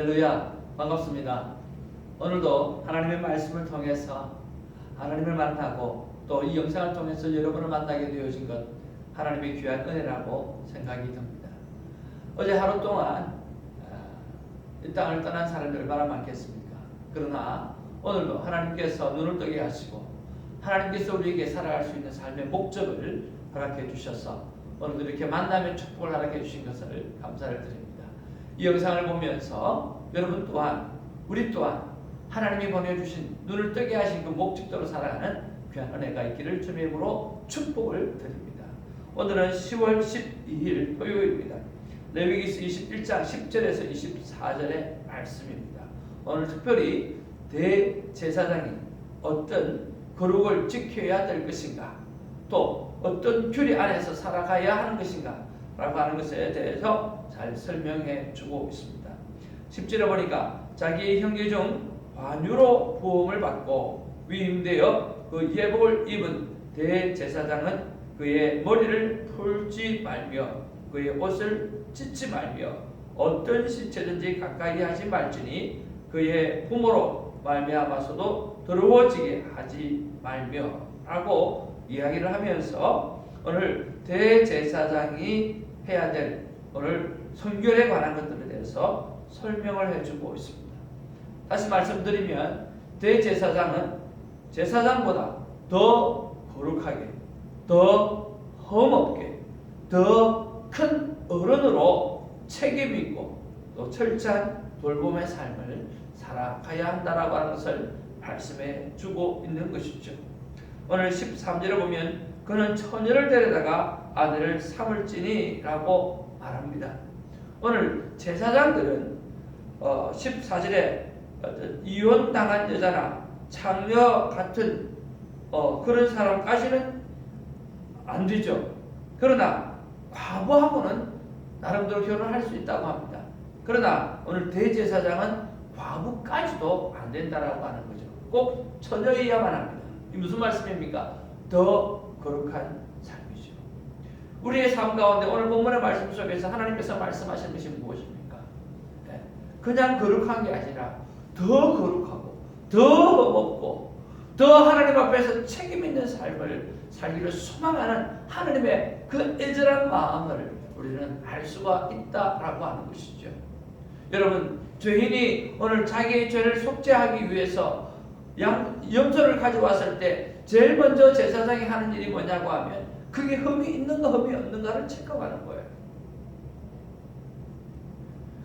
할렐루야, 반갑습니다. 오늘도 하나님의 말씀을 통해서 하나님을 만나고 또 이 영상을 통해서 여러분을 만나게 되어진 것 하나님의 귀한 은혜라고 생각이 듭니다. 어제 하루 동안 이 땅을 떠난 사람이 얼마나 많겠습니까? 그러나 오늘도 하나님께서 눈을 뜨게 하시고 하나님께서 우리에게 살아갈 수 있는 삶의 목적을 허락해 주셔서 오늘도 이렇게 만남의 축복을 허락해 주신 것을 감사를 드립니다. 이 영상을 보면서 여러분 또한 우리 또한 하나님이 보내주신 눈을 뜨게 하신 그 목적대로 살아가는 귀한 은혜가 있기를 주님의 이름으로 축복을 드립니다. 오늘은 10월 12일 토요일입니다. 레위기서 21장 10절에서 24절의 말씀입니다. 오늘 특별히 대제사장이 어떤 거룩을 지켜야 될 것인가, 또 어떤 규례 안에서 살아가야 하는 것인가 라고 하는 것에 대해서 잘 설명해 주고 있습니다. 10절에 보니까 자기의 형제 중 관유로 부음을 받고 위임되어 그 예복을 입은 대제사장은 그의 머리를 풀지 말며 그의 옷을 찢지 말며 어떤 시체든지 가까이 하지 말지니 그의 부모로 말미암아서도 더러워지게 하지 말며 라고 이야기를 하면서 오늘 대제사장이 해야 될 오늘 성결에 관한 것들에 대해서 설명을 해주고 있습니다. 다시 말씀드리면 대제사장은 제사장보다 더 거룩하게, 더 흠없게, 더 큰 어른으로 책임있고 또 철저한 돌봄의 삶을 살아가야 한다라고 하는 것을 말씀해 주고 있는 것이죠. 오늘 13절에 보면 그는 처녀를 데려다가 아내를 삼을지니 라고 말합니다. 오늘 제사장들은 14절에 이혼당한 여자나 창녀 같은 그런 사람까지는 안 되죠. 그러나 과부하고는 나름대로 결혼할 수 있다고 합니다. 그러나 오늘 대제사장은 과부까지도 안 된다라고 하는 거죠. 꼭 처녀여야만 합니다. 이 무슨 말씀입니까? 더 거룩한 삶이죠. 우리의 삶 가운데 오늘 본문의 말씀 속에서 하나님께서 말씀하신 것이 무엇입니까? 그냥 거룩한 게 아니라 더 거룩하고 더 흠없고 더 하나님 앞에서 책임 있는 삶을 살기를 소망하는 하나님의 그 애절한 마음을 우리는 알 수가 있다라고 하는 것이죠. 여러분, 죄인이 오늘 자기의 죄를 속죄하기 위해서 염소를 가져왔을 때 제일 먼저 제사장이 하는 일이 뭐냐고 하면 그게 흠이 있는가 흠이 없는가를 체크하는 거예요.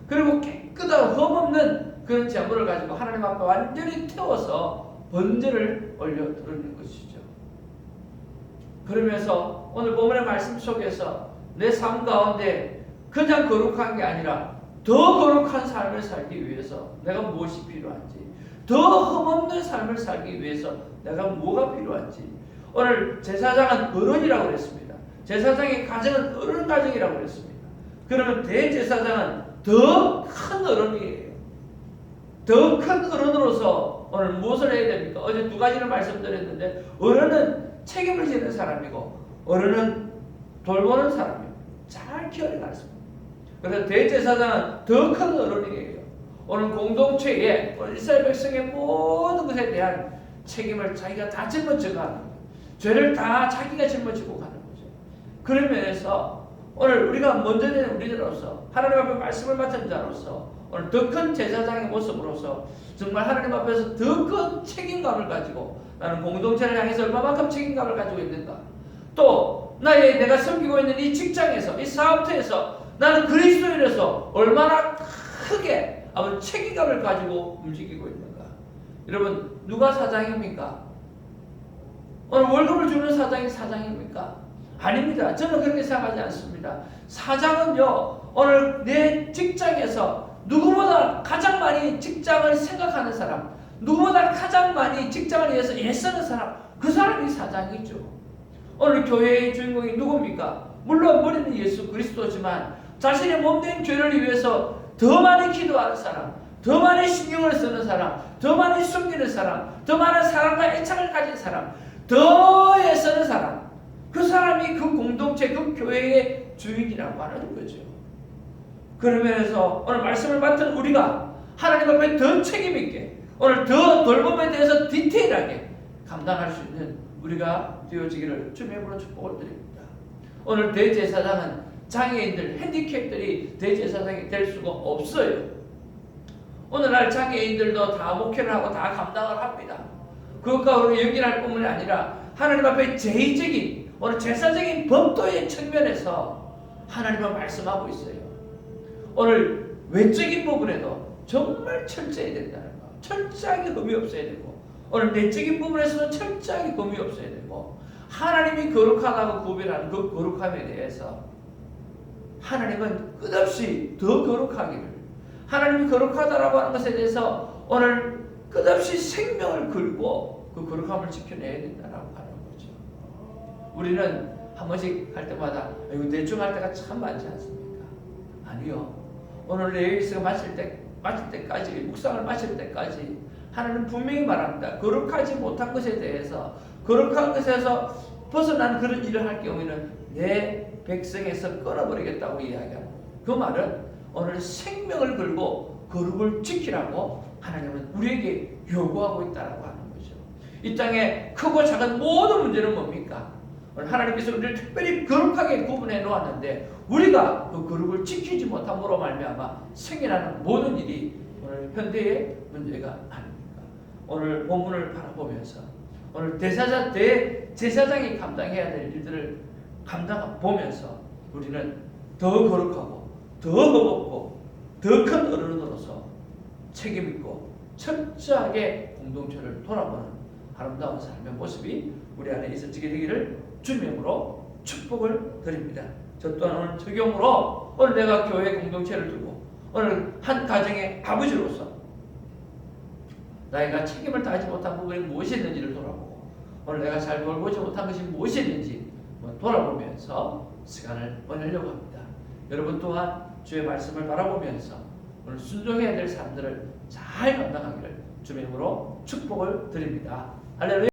그리고 깨끗하고 흠없는 그런 제물을 가지고 하나님 앞에 완전히 태워서 번제를 올려드리는 것이죠. 그러면서 오늘 본문의 말씀 속에서 내 삶 가운데 그냥 거룩한 게 아니라 더 거룩한 삶을 살기 위해서 내가 무엇이 필요한지, 더 흠없는 삶을 살기 위해서 내가 뭐가 필요한지, 오늘 제사장은 어른이라고 그랬습니다. 제사장의 가정은 어른 가정이라고 그랬습니다. 그러면 대제사장은 더 큰 어른이에요. 더 큰 어른으로서 오늘 무엇을 해야 됩니까? 어제 두 가지를 말씀드렸는데 어른은 책임을 지는 사람이고 어른은 돌보는 사람이에요. 잘 기억해 놨습니다. 그래서 대제사장은 더 큰 어른이에요. 오늘 공동체에 이스라엘 백성의 모든 것에 대한 책임을 자기가 다 짊어지고 가는 거예요. 죄를 다 자기가 짊어지고 가는 거죠. 그런 면에서 오늘 우리가 먼저 되는 우리들로서 하나님 앞에 말씀을 맡은 자로서 오늘 더 큰 제사장의 모습으로서 정말 하나님 앞에서 더 큰 책임감을 가지고 나는 공동체를 향해서 얼마만큼 책임감을 가지고 있는가, 또 내가 섬기고 있는 이 직장에서 이 사업터에서 나는 그리스도인으로서 얼마나 크게 책임감을 가지고 움직이고 있는가. 여러분, 누가 사장입니까? 오늘 월급을 주는 사장이 사장입니까? 아닙니다. 저는 그렇게 생각하지 않습니다. 사장은요, 오늘 내 직장에서 누구보다 가장 많이 직장을 생각하는 사람, 누구보다 가장 많이 직장을 위해서 애쓰는 사람, 그 사람이 사장이죠. 오늘 교회의 주인공이 누굽니까? 물론 머리는 예수 그리스도지만 자신의 몸된 죄를 위해서 더 많이 기도하는 사람, 더 많이 신경을 쓰는 사람, 더 많이 숨기는 사람, 더 많은 사랑과 애착을 가진 사람, 더 애쓰는 사람, 그 사람이 그 공동체, 그 교회의 주인이라고 하는 거죠. 그러면서 오늘 말씀을 맡은 우리가 하나님 앞에 더 책임 있게 오늘 더 돌봄에 대해서 디테일하게 감당할 수 있는 우리가 되어지기를 주님의 이름으로 축복을 드립니다. 오늘 대제사장은 장애인들, 핸디캡들이 대제사장이 될 수가 없어요. 오늘날 장애인들도 다 목회를 하고 다 감당을 합니다. 그것과 우리 연결할 뿐만이 아니라 하나님 앞에 제의적인 오늘 제사적인 법도의 측면에서 하나님은 말씀하고 있어요. 오늘 외적인 부분에도 정말 철저해야 된다는 거, 철저하게 흠이 없어야 되고 오늘 내적인 부분에서도 철저하게 흠이 없어야 되고 하나님이 거룩하다고 구별하는 그 거룩함에 대해서 하나님은 끝없이 더 거룩하기를 하나님이 거룩하다라고 하는 것에 대해서 오늘 끝없이 생명을 걸고 그 거룩함을 지켜내야 된다라고 하는 거죠. 우리는 한 번씩 할 때마다 이거 대충 할 때가 참 많지 않습니까? 아니요. 오늘 레위기서 마칠 때까지 묵상을 마칠 때까지 하나님 분명히 말합니다. 거룩하지 못한 것에 대해서 거룩한 것에서 벗어난 그런 일을 할 경우에는 내 백성에서 끊어버리겠다고 이야기하는 거예요. 그 말은 오늘 생명을 걸고 거룩을 지키라고 하나님은 우리에게 요구하고 있다라고 하는 거죠. 이 땅에 크고 작은 모든 문제는 뭡니까? 오늘 하나님께서 우리를 특별히 거룩하게 구분해 놓았는데 우리가 그 거룩을 지키지 못함으로 말미암아 생겨나는 모든 일이 오늘 현대의 문제가 아닙니까? 오늘 본문을 바라보면서 오늘 대제사장이 감당해야 될 일들을 보면서 우리는 더 거룩하고 더 허겁고 더 큰 어른으로서 책임있고 철저하게 공동체를 돌아보는 아름다운 삶의 모습이 우리 안에 있어지게 되기를 주님으로 축복을 드립니다. 저 또한 오늘 적용으로 오늘 내가 교회 공동체를 두고 오늘 한 가정의 아버지로서 내가 책임을 다하지 못한 부분이 무엇이 있는지를 돌아보고 오늘 내가 잘 돌보지 못한 것이 무엇이 있는지 돌아보면서 시간을 보내려고 합니다. 여러분 또한 주의 말씀을 바라보면서 오늘 순종해야 될 삶들을 잘 감당하기를 주님으로 축복을 드립니다. 할렐루야.